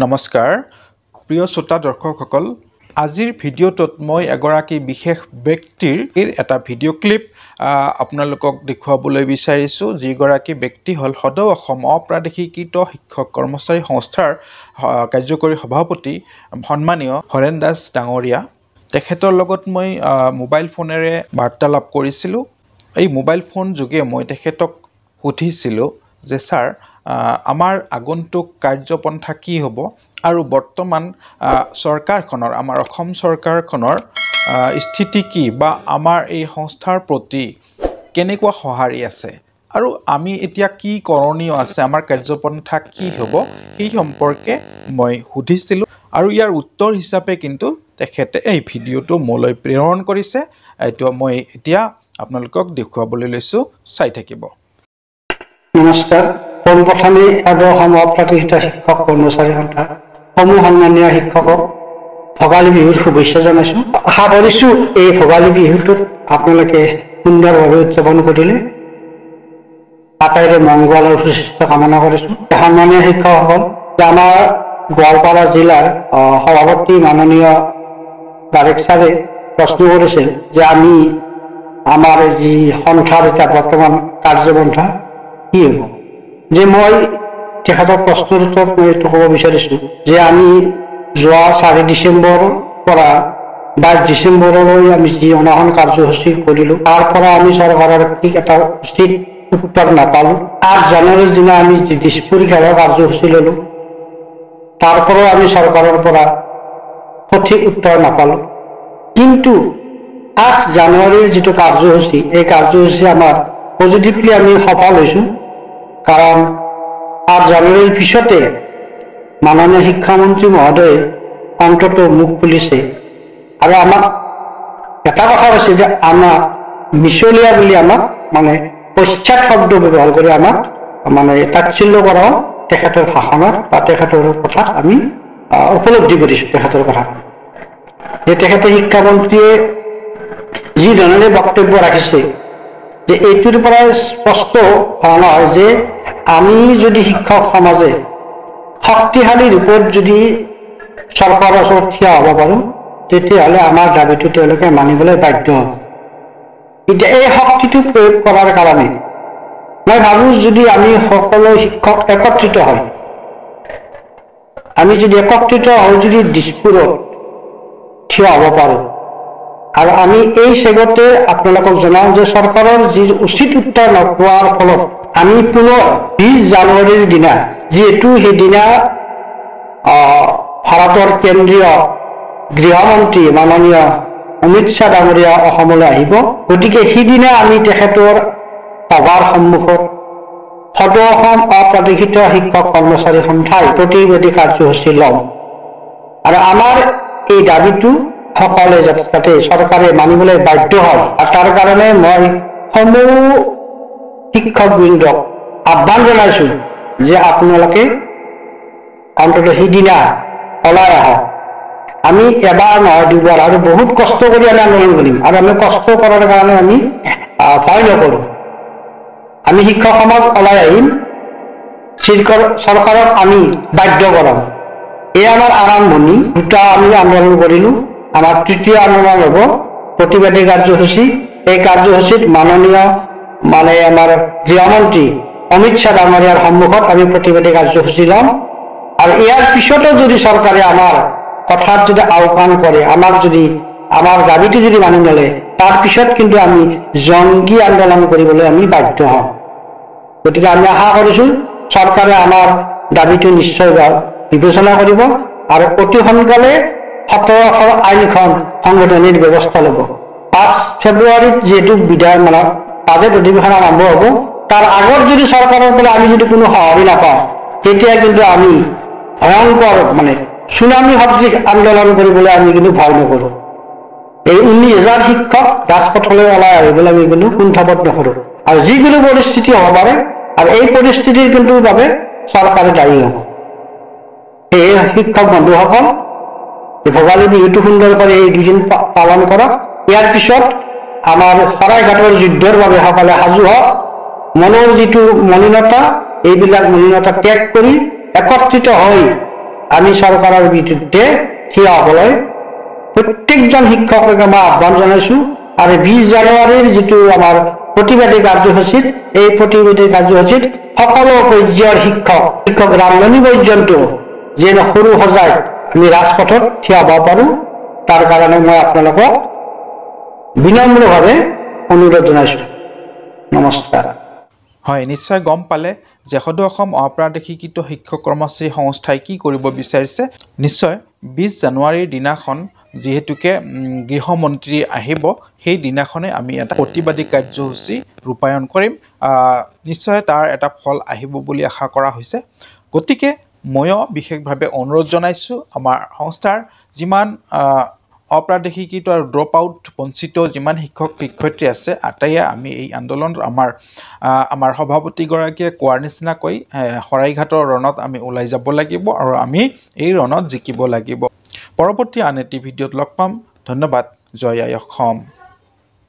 নমস্কাৰ প্ৰিয় শ্ৰোতা দৰ্শকসকল আজিৰ ভিডিঅ'টোত মই এগৰাকী বিশেষ ব্যক্তিৰ এটা ভিডিঅ' ক্লিপ আপোনালোকক দেখুৱাবলৈ বিচাৰিছোঁ যিগৰাকী ব্যক্তি হ'ল সদৌ অসম অপ্ৰাদেশিকৃত শিক্ষক কৰ্মচাৰী সংস্থাৰ কাৰ্যকৰী সভাপতি সন্মানীয় হৰেণ দাস ডাঙৰীয়া তেখেতৰ লগত মই মোবাইল ফোনেৰে বাৰ্তালাপ কৰিছিলোঁ এই মোবাইল ফোন যোগে মই তেখেতক সুধিছিলোঁ যে স্যাৰ আমাৰ আগন্তুক কাৰ্যপন্থা কি হ'ব আৰু বৰ্তমান চৰকাৰখনৰ আমাৰ অসম চৰকাৰখনৰ স্থিতি কি বা আমাৰ এই সংস্থাৰ প্ৰতি কেনেকুৱা সঁহাৰি আছে আৰু আমি এতিয়া কি কৰণীয় আছে আমাৰ কাৰ্যপন্থা কি হ'ব এই সম্পৰ্কে মই সুধিছিলোঁ আৰু ইয়াৰ উত্তৰ হিচাপে কিন্তু তেখেতে এই ভিডিঅ'টো মোলৈ প্ৰেৰণ কৰিছে এইটো মই এতিয়া আপোনালোকক দেখুৱাবলৈ লৈছোঁ চাই থাকিব নমস্কাৰ পোনপ্ৰথমে অসম অপ্ৰাদেশিকৃত শিক্ষক কৰ্মচাৰী সন্থা সমূহ সন্মানীয় শিক্ষকক ভোগালী বিহুৰ শুভেচ্ছা জনাইছোঁ আশা কৰিছোঁ এই ভোগালী বিহুটোত আপোনালোকে সুন্দৰভাৱে উদযাপন কৰিলে আটাইৰে মংগল আৰু সুস্বাস্থ্য কামনা কৰিছোঁ সন্মানীয় শিক্ষকসকল আমাৰ গোৱালপাৰা জিলাৰ সভাপতি মাননীয় ডাইৰেক্টৰ ছাৰে প্ৰশ্ন কৰিছিল যে আমি আমাৰ যি সন্থাৰ এতিয়া বৰ্তমান কাৰ্যপন্থা কি হ'ব যে মই তেখেতৰ প্ৰশ্নৰ উত্তৰত মই এইটো ক'ব বিচাৰিছোঁ যে আমি যোৱা 4 ডিচেম্বৰৰ পৰা 22 ডিচেম্বৰলৈ আমি যি অনশন কাৰ্যসূচী কৰিলোঁ তাৰ পৰা আমি চৰকাৰৰ ঠিক এটা উচিত উত্তৰ নাপালোঁ 8 জানুৱাৰীৰ দিনা আমি যি দিছপুৰ খেলৰ কাৰ্যসূচী ল'লোঁ তাৰ পৰাও আমি চৰকাৰৰ পৰা সঠিক উত্তৰ নাপালোঁ কিন্তু 8 জানুৱাৰীৰ যিটো কাৰ্যসূচী এই কাৰ্যসূচী আমাৰ পজিটিভলি আমি সফল হৈছোঁ কাৰণ 8 জানুৱাৰীৰ পিছতে মাননীয় শিক্ষামন্ত্ৰী মহোদয়ে অন্তত মুখ খুলিছে আৰু আমাক এটা কথা কৈছে যে আমাক মিছলীয়া বুলি আমাক মানে পশ্চাৎ শব্দ ব্যৱহাৰ কৰি আমাক মানে তাচ্ছিল্য কৰাও তেখেতৰ ভাষণত বা তেখেতৰ কথাত আমি উপলব্ধি কৰিছোঁ তেখেতৰ কথা যে তেখেতে শিক্ষামন্ত্ৰীয়ে যি ধৰণে বক্তব্য ৰাখিছে যে এইটোৰ পৰা স্পষ্ট হোৱা নহয় যে আমি যদি শিক্ষক সমাজে শক্তিশালী ৰূপত যদি চৰকাৰৰ ওচৰত থিয় হ'ব পাৰোঁ তেতিয়াহ'লে আমাৰ দাবীটো তেওঁলোকে মানিবলৈ বাধ্য হ'ব এতিয়া এই শক্তিটো প্ৰয়োগ কৰাৰ কাৰণে মই ভাবোঁ যদি আমি সকলো শিক্ষক একত্ৰিত হয় আমি যদি একত্ৰিত হৈ যদি দিছপুৰত থিয় হ'ব পাৰোঁ আৰু আমি এই চেগতে আপোনালোকক জনাওঁ যে চৰকাৰৰ যি উচিত উত্তৰ নোপোৱাৰ ফলত আমি পুনৰ 20 জানুৱাৰীৰ দিনা যিহেতু সেইদিনা ভাৰতৰ কেন্দ্ৰীয় গৃহমন্ত্ৰী মাননীয় অমিত শ্বাহ ডাঙৰীয়া অসমলৈ আহিব গতিকে সেইদিনা আমি তেখেতৰ সভাৰ সন্মুখত সদৌ অসম অপ্ৰাদেশিকৃত শিক্ষক কৰ্মচাৰী সন্থাই প্ৰতিবাদী কাৰ্যসূচী ল'ম আৰু আমাৰ এই দাবীটো সকলে যাতে চৰকাৰে মানিবলৈ বাধ্য হয় আৰু তাৰ কাৰণে মই সমূহ শিক্ষকবৃন্দক আহ্বান জনাইছোঁ যে আপোনালোকে অন্তত সিদিনা ওলাই আহক আমি এবাৰ নহয় দুবাৰ আৰু বহুত কষ্ট কৰি আমি আন্দোলন কৰিম আৰু আমি কষ্ট কৰাৰ কাৰণে আমি ভয় নকৰোঁ আমি শিক্ষক সমাজ ওলাই আহিম চৰকাৰক আমি বাধ্য কৰাম এই আমাৰ আৰম্ভণি দুটা আমি আন্দোলন কৰিলোঁ আমাৰ তৃতীয় আন্দোলন হ'ব প্ৰতিবাদী কাৰ্যসূচী এই কাৰ্যসূচীত মাননীয় মানে আমাৰ গৃহমন্ত্ৰী অমিত শ্বাহ ডাঙৰীয়াৰ সন্মুখত আমি প্ৰতিবাদী কাৰ্যসূচী ল'ম আৰু ইয়াৰ পিছতো যদি চৰকাৰে আমাৰ কথাত যদি আওকাণ কৰে আমাক যদি আমাৰ দাবীটো যদি মানি নলয় তাৰ পিছত কিন্তু আমি জংগী আন্দোলন কৰিবলৈ আমি বাধ্য হ'ম গতিকে আমি আশা কৰিছোঁ চৰকাৰে আমাৰ দাবীটো নিশ্চয় বিবেচনা কৰিব আৰু অতি সোনকালে 17খন আইনখন সংশোধনীৰ ব্যৱস্থা ল'ব 5 ফেব্ৰুৱাৰীত যিহেতু বিধান মানে বাজেট অধিৱেশন আৰম্ভ হ'ব তাৰ আগত যদি চৰকাৰৰ পৰা আমি যদি কোনো সঁহাৰি নাপাওঁ তেতিয়া কিন্তু আমি ভয়ংকৰ মানে চুনামি সদৃশ আন্দোলন কৰিবলৈ আমি কিন্তু ভয় নকৰোঁ এই 19,000 শিক্ষক ৰাজপথলৈ ওলাই আহিবলৈ আমি কিন্তু কুণ্ঠাবোধ নকৰোঁ আৰু যিকোনো পৰিস্থিতি হ'ব পাৰে আৰু এই পৰিস্থিতিৰ কিন্তু বাবে চৰকাৰে দায়ী হ'ব এই শিক্ষক বন্ধুসকল ভোগালী বিহুটো সুন্দৰ কৰি এই 2 দিন পালন কৰক ইয়াৰ পিছত আমাৰ শৰাইঘাটৰ যুদ্ধৰ বাবে সকলে সাজু হওক মনৰ যিটো মলিনতা এইবিলাক মলিনতা ত্যাগ কৰি একত্ৰিত হৈ আমি চৰকাৰৰ বিৰুদ্ধে থিয় হ'বলৈ প্ৰত্যেকজন শিক্ষককে মই আহ্বান জনাইছোঁ। আৰু 20 জানুৱাৰীৰ যিটো আমাৰ প্ৰতিবাদী কাৰ্যসূচীত, এই প্ৰতিবাদী কাৰ্যসূচীত সকলো পৰ্যায়ৰ শিক্ষক ৰামধনী পৰ্যন্ত যেন সৰু সজাই আমি ৰাজপথত থিয় হ'ব পাৰোঁ, তাৰ কাৰণে মই আপোনালোকক বিনম্ৰভাৱে অনুৰোধ জনাইছোঁ। নমস্কাৰ। হয়, নিশ্চয় গম পালে যে সদৌ অসম অপ্ৰাদেশিকৃত শিক্ষক কৰ্মচাৰী সংস্থাই কি কৰিব বিচাৰিছে। নিশ্চয় 20 জানুৱাৰীৰ দিনাখন যিহেতুকে গৃহমন্ত্ৰী আহিব, সেই দিনাখনে আমি এটা প্ৰতিবাদী কাৰ্যসূচী ৰূপায়ণ কৰিম। নিশ্চয় তাৰ এটা ফল আহিব বুলি আশা কৰা হৈছে। গতিকে ময়ো বিশেষভাৱে অনুৰোধ জনাইছোঁ, আমাৰ সংস্থাৰ যিমান অপ্ৰাদেশিকৃত আৰু ড্ৰপ আউট বঞ্চিত যিমান শিক্ষক শিক্ষয়িত্ৰী আছে, আটাইয়ে আমি এই আন্দোলনত আমাৰ সভাপতিগৰাকীয়ে কোৱাৰ নিচিনাকৈ শৰাইঘাটৰ ৰণত আমি ওলাই যাব লাগিব আৰু আমি এই ৰণত জিকিব লাগিব। পৰৱৰ্তী আন এটি ভিডিঅ'ত লগ পাম। ধন্যবাদ। জয় আই অসম।